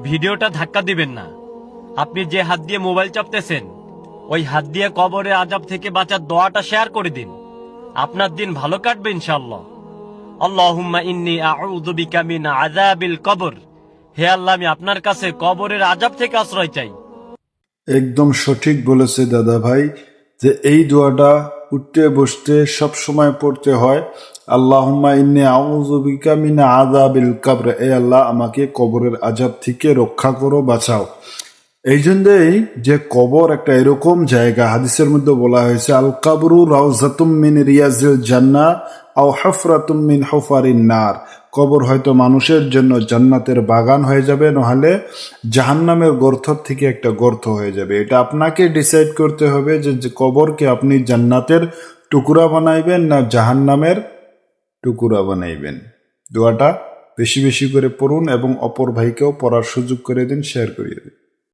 ভিডিওটা ধাক্কা দিবেন না। আপনি যে হাত দিয়ে মোবাইল চাপতেছেন ওই হাত দিয়ে কবরের আযাব থেকে বাঁচার দোয়াটা শেয়ার করে দিন। আপনার দিন ভালো কাটবে ইনশাআল্লাহ। আল্লাহুম্মা ইন্নী আউযু বিকা মিন আযাবিল কবর। হে আল্লাহ, আমি আপনার কাছে কবরের আযাব থেকে আশ্রয় চাই। একদম সঠিক বলেছে দাদা ভাই, যে এই দোয়াটা উঠতে বসতে সব সময় পড়তে হয়। আল্লাহুম্মা ইন্নী আউযু বিকা মিন আযাবিল কবর, এ আল্লাহ আমাকে কবরের আযাব থেকে রক্ষা করো, বাঁচাও। এই জন্যই যে কবর একটা এরকম জায়গা, হাদিসের মধ্যে বলা হয়েছে আল কাবরু রাউযাতুম মিন রিয়াজিল জান্নাহ আও হুফরাতুম মিন হুফারিন নার। কবর হয়তো মানুষের জন্য জান্নাতের বাগান হয়ে যাবে, নহলে জাহান্নামের গর্ত থেকে একটা গর্ত হয়ে যাবে। এটা আপনাকে ডিসাইড করতে হবে যে কবরকে আপনি জান্নাতের টুকরা বানাইবেন না জাহান্নামের টুকরা বানাইবেন। দোয়াটা বেশি বেশি করে পড়ুন এবং অপর ভাইকেও পড়ার সুযোগ করে দিন, শেয়ার করিয়ে দিন।